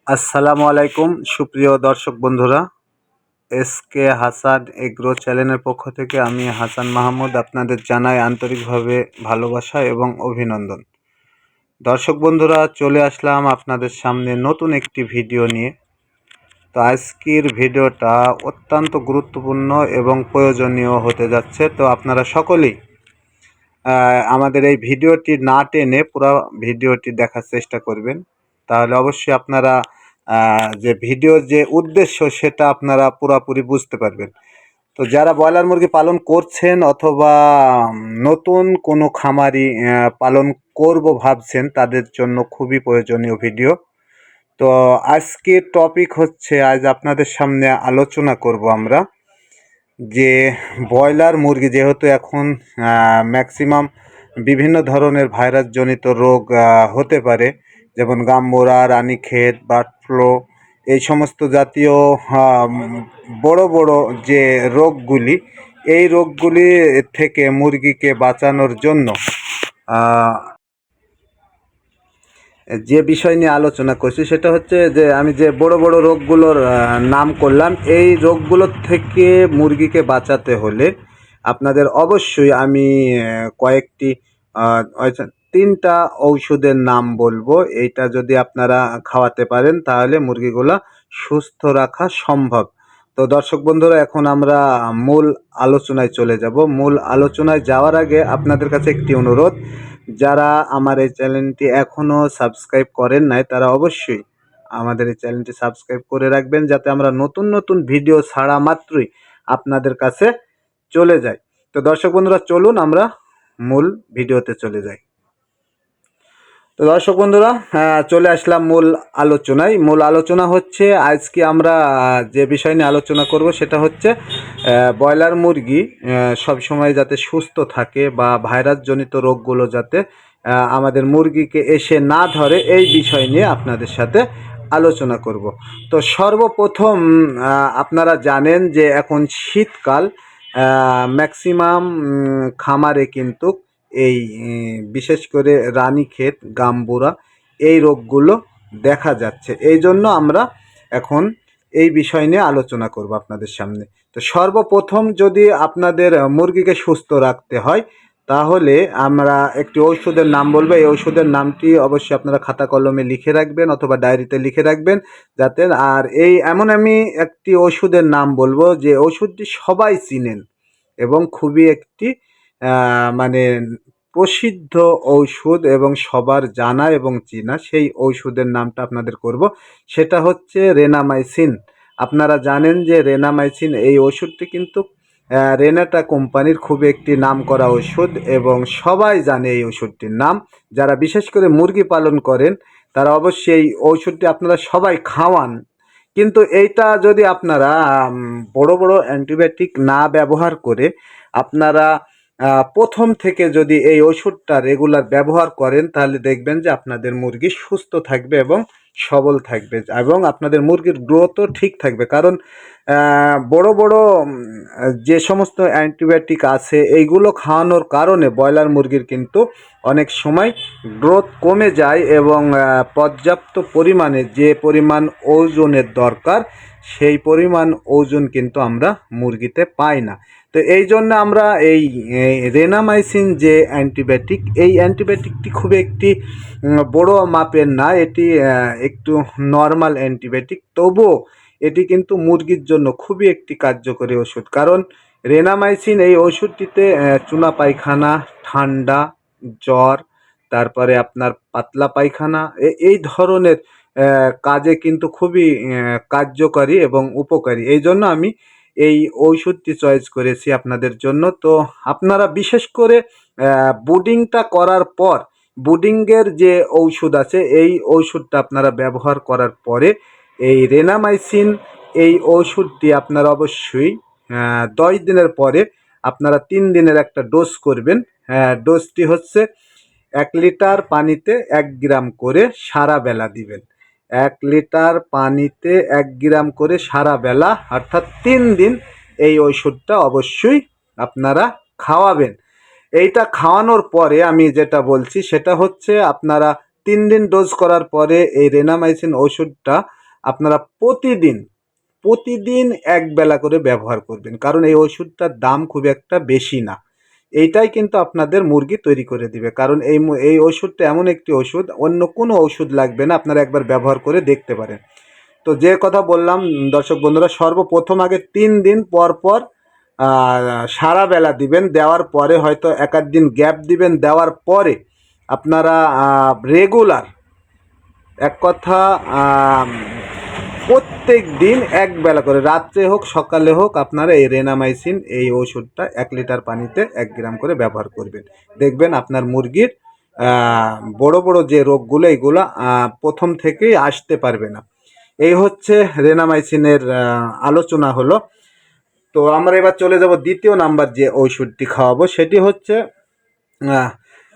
আসসালামু আলাইকুম সুপ্রিয় দর্শক বন্ধুরা। এসকে হাসান এগ্রো চ্যানেলের পক্ষ থেকে আমি হাসান মাহমুদ আপনাদের জানাই আন্তরিকভাবে ভালোবাসা এবং অভিনন্দন। দর্শক বন্ধুরা, চলে আসলাম আপনাদের সামনে নতুন একটি ভিডিও নিয়ে। তো আজকের ভিডিওটা অত্যন্ত গুরুত্বপূর্ণ এবং প্রয়োজনীয় হতে যাচ্ছে। তো আপনারা সকলেই আমাদের এই ভিডিওটি না টেনে পুরো ভিডিওটি দেখার চেষ্টা করবেন। তাহলে অবশ্যই আপনারা যে ভিডিওর যে উদ্দেশ্য সেটা আপনারা পুরোপুরি বুঝতে পারবেন। তো যারা ব্রয়লার মুরগি পালন করছেন অথবা নতুন কোনো খামারি পালন করব ভাবছেন, তাদের জন্য খুবই প্রয়োজনীয় ভিডিও। তো আজকের টপিক হচ্ছে, আজ আপনাদের সামনে আলোচনা করব আমরা যে ব্রয়লার মুরগি যেহেতু এখন ম্যাক্সিমাম বিভিন্ন ধরনের ভাইরাসজনিত রোগ হতে পারে, যেমন গাম্বোরা, রানীক্ষেত, বার্ড ফ্লু, এই সমস্ত জাতীয় বড় বড় যে রোগগুলি, এই রোগগুলি থেকে মুরগিকে বাঁচানোর জন্য যে বিষয় নিয়ে আলোচনা করছি সেটা হচ্ছে যে আমি যে বড় বড় রোগগুলোর নাম করলাম, এই রোগগুলোর থেকে মুরগিকে বাঁচাতে হলে আপনাদের অবশ্যই আমি কয়েকটি তিনটা ঔষধের নাম বলবো। এইটা যদি আপনারা খাওয়াতে পারেন তাহলে মুরগিগুলা সুস্থ রাখা সম্ভব। তো দর্শক বন্ধুরা, এখন আমরা মূল আলোচনায় চলে যাব। মূল আলোচনায় যাওয়ার আগে আপনাদের কাছে একটি অনুরোধ, যারা আমার এই চ্যানেলটি এখনও সাবস্ক্রাইব করেন নাই তারা অবশ্যই আমাদের এই চ্যানেলটি সাবস্ক্রাইব করে রাখবেন, যাতে আমরা নতুন নতুন ভিডিও ছাড়া মাত্রই আপনাদের কাছে চলে যাই। তো দর্শক বন্ধুরা, চলুন আমরা মূল ভিডিওতে চলে যাই। তো দর্শক বন্ধুরা, চলে আসলাম মূল আলোচনায়। মূল আলোচনা হচ্ছে, আজকে আমরা যে বিষয় নিয়ে আলোচনা করব সেটা হচ্ছে ব্রয়লার মুরগি সবসময় যাতে সুস্থ থাকে বা ভাইরাসজনিত রোগগুলো যাতে আমাদের মুরগিকে এসে না ধরে, এই বিষয় নিয়ে আপনাদের সাথে আলোচনা করব। তো সর্বপ্রথম আপনারা জানেন যে এখন শীতকাল, ম্যাক্সিমাম খামারে কিন্তু এই বিশেষ করে রানীক্ষেত, গাম্বুরা, এই রোগগুলো দেখা যাচ্ছে। এই জন্য আমরা এখন এই বিষয় নিয়ে আলোচনা করব আপনাদের সামনে। তো সর্বপ্রথম যদি আপনাদের মুরগিকে সুস্থ রাখতে হয় তাহলে আমরা একটি ঔষধের নাম বলবো। এই ঔষধের নামটি অবশ্যই আপনারা খাতা কলমে লিখে রাখবেন অথবা ডায়েরিতে লিখে রাখবেন যাতে। আর আমি একটি ওষুধের নাম বলবো যে ওষুধটি সবাই চিনেন এবং খুবই একটি মানে প্রসিদ্ধ ঔষধ এবং সবার জানা এবং চেনা, সেই ঔষধের নামটা আপনাদের করব। সেটা হচ্ছে রেনামাইসিন। আপনারা জানেন যে রেনামাইসিন এই ওষুধটি কিন্তু রেনাটা কোম্পানির খুব একটি নামকরা ওষুধ এবং সবাই জানে এই ওষুধটির নাম। যারা বিশেষ করে মুরগি পালন করেন তারা অবশ্যই এই ওষুধটি আপনারা সবাই খাওয়ান। কিন্তু এইটা যদি আপনারা বড় বড় অ্যান্টিবায়োটিক না ব্যবহার করে আপনারা প্রথম থেকে যদি এই ওষুধটা রেগুলার ব্যবহার করেন তাহলে দেখবেন যে আপনাদের মুরগি সুস্থ থাকবে এবং সবল থাকবে এবং আপনাদের মুরগির গ্রোথও ঠিক থাকবে। কারণ বড় বড় যে সমস্ত অ্যান্টিবায়োটিক আছে এইগুলো খাওয়ানোর কারণে ব্রয়লার মুরগির কিন্তু অনেক সময় গ্রোথ কমে যায় এবং পর্যাপ্ত পরিমাণে যে পরিমাণ ওজনের দরকার সেই পরিমাণ ওজন কিন্তু আমরা মুরগিতে পাই না। তো এই জন্য আমরা এই রেনামাইসিন যে অ্যান্টিবায়োটিক, এই অ্যান্টিবায়োটিকটি খুব একটি বড় মাপের না, এটি একটু নর্মাল অ্যান্টিবায়োটিক, তবুও এটি কিন্তু মুরগির জন্য খুবই একটি কার্যকরী ওষুধ। কারণ রেনামাইসিন এই ওষুধটিতে চুনা পায়খানা, ঠান্ডা, জ্বর, তারপরে আপনার পাতলা পায়খানা, এই ধরনের কাজে কিন্তু খুবই কার্যকরী এবং উপকারী। এই জন্য আমি এই ঔষধটি চয়েস করেছি আপনাদের জন্য। তো আপনারা বিশেষ করে বুডিংটা করার পর, বুডিংয়ের যে ঔষধ আছে এই ঔষধটা আপনারা ব্যবহার করার পরে এই রেনামাইসিন এই ঔষধটি আপনারা অবশ্যই 10 দিনের পরে আপনারা 3 দিনের একটা ডোজ করবেন। ডোজটি হচ্ছে 1 লিটার পানিতে 1 গ্রাম করে সারা বেলা দিবেন। 1 লিটার পানিতে 1 গ্রাম করে সারা বেলা, অর্থাৎ 3 দিন এই ওষুধটা অবশ্যই আপনারা খাওয়াবেন। এইটা খাওয়ানোর পরে আমি যেটা বলছি সেটা হচ্ছে আপনারা 3 দিন ডোজ করার পরে এই রেনামাইসিন ওষুধটা আপনারা প্রতিদিন এক বেলা করে ব্যবহার করবেন, কারণ এই ওষুধটার দাম খুব একটা বেশি না। এইটাই কিন্তু আপনাদের মুরগি তৈরি করে দিবে, কারণ এই ওষুধটা এমন একটি ওষুধ, অন্য কোনো ওষুধ লাগবে না, আপনারা একবার ব্যবহার করে দেখতে পারেন। তো যে কথা বললাম দর্শক বন্ধুরা, সর্বপ্রথম আগে 3 দিন পর পর সারা বেলা দিবেন, দেওয়ার পরে হয়তো এক আধ দিন গ্যাপ দিবেন, দেওয়ার পরে আপনারা রেগুলার, এক কথা প্রত্যেক দিন এক বেলা করে, রাত্রে হোক সকালে হোক, আপনারা এই রেনামাইসিন এই ওষুধটা 1 লিটার পানিতে 1 গ্রাম করে ব্যবহার করবেন। দেখবেন আপনার মুরগির বড় বড় যে রোগগুলো, এইগুলো প্রথম থেকেই আসতে পারবে না। এই হচ্ছে রেনামাইসিনের আলোচনা হলো। তো আমরা এবার চলে যাব দ্বিতীয় নাম্বার যে ওষুধটি খাওয়াবো, সেটি হচ্ছে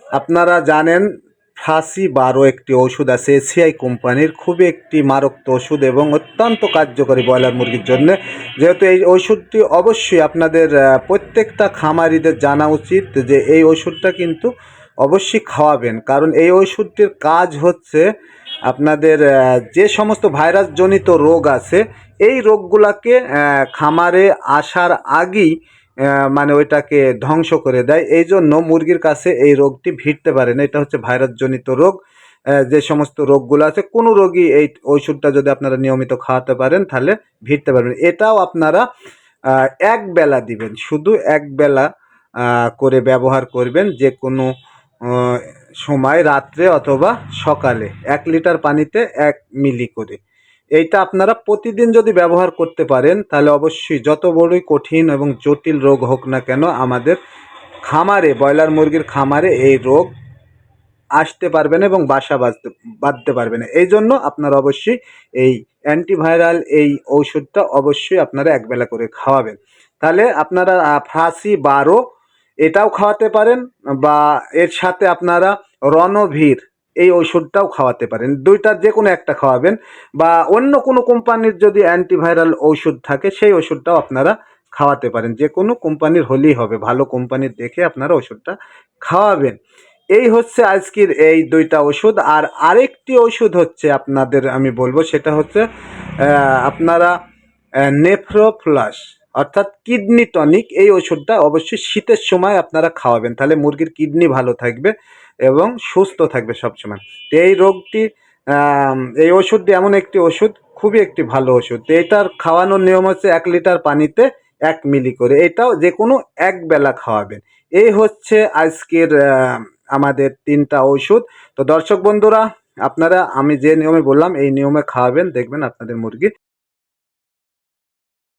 আপনারা জানেন ফাসি 12 একটি ওষুধ আছে এসিআই কোম্পানির, খুবই একটি মারাত্মক ওষুধ এবং অত্যন্ত কার্যকরী ব্রয়লার মুরগির জন্য। যেহেতু এই ওষুধটি অবশ্যই আপনাদের প্রত্যেকটা খামারিদের জানা উচিত যে এই ওষুধটা কিন্তু অবশ্যই খাওয়াবেন, কারণ এই ওষুধটির কাজ হচ্ছে আপনাদের যে সমস্ত ভাইরাসজনিত রোগ আছে, এই রোগগুলাকে খামারে আসার আগেই মানে ওইটাকে ধ্বংস করে দেয়। এই জন্য মুরগির কাছে এই রোগটি ভিড়তে পারে না। এটা হচ্ছে ভাইরাসজনিত রোগ। যে সমস্ত রোগগুলো আছে, কোনো রোগী এই ওষুধটা যদি আপনারা নিয়মিত খাওয়াতে পারেন তাহলে ভিড়তে পারবেন। এটাও আপনারা এক বেলা দিবেন, শুধু এক বেলা করে ব্যবহার করবেন, যে কোনো সময় রাত্রে অথবা সকালে 1 লিটার পানিতে 1 মিলি করে। এইটা আপনারা প্রতিদিন যদি ব্যবহার করতে পারেন তাহলে অবশ্যই যত বড়ই কঠিন এবং জটিল রোগ হোক না কেন, আমাদের খামারে, ব্রয়লার মুরগির খামারে এই রোগ আসতে পারবে না এবং বাসা বাঁধতে পারবে না। এই জন্য আপনারা অবশ্যই এই অ্যান্টিভাইরাল এই ঔষধটা অবশ্যই আপনারা একবেলা করে খাওয়াবেন। তাহলে আপনারা ফাসি 12 এটাও খাওয়াতে পারেন, বা এর সাথে আপনারা রণভীর এই ওষুধটাও খাওয়াতে পারেন। দুইটার যে কোনো একটা খাওয়াবেন, বা অন্য কোনো কোম্পানির যদি অ্যান্টিভাইরাল ওষুধ থাকে সেই ওষুধটাও আপনারা খাওয়াতে পারেন। যে কোনো কোম্পানির হলেই হবে, ভালো কোম্পানির দেখে আপনারা ওষুধটা খাওয়াবেন। এই হচ্ছে আজকের এই 2টা ওষুধ। আর আরেকটি ওষুধ হচ্ছে আপনাদের আমি বলবো, সেটা হচ্ছে আপনারা নেফ্রোপ্লাস অর্থাৎ কিডনি টনিক, এই ওষুধটা অবশ্যই শীতের সময় আপনারা খাওয়াবেন, তাহলে মুরগির কিডনি ভালো থাকবে এবং সুস্থ থাকবে সবসময়। তো এই রোগটি এই ওষুধটি এমন একটি ওষুধ, খুবই একটি ভালো ওষুধ। তো এটার খাওয়ানোর নিয়ম হচ্ছে 1 লিটার পানিতে 1 মিলি করে, এটাও যে কোনো এক বেলা খাওয়াবেন। এই হচ্ছে আজকের আমাদের 3টা ওষুধ। তো দর্শক বন্ধুরা, আপনারা আমি যে নিয়মে বললাম এই নিয়মে খাওয়াবেন, দেখবেন আপনাদের মুরগি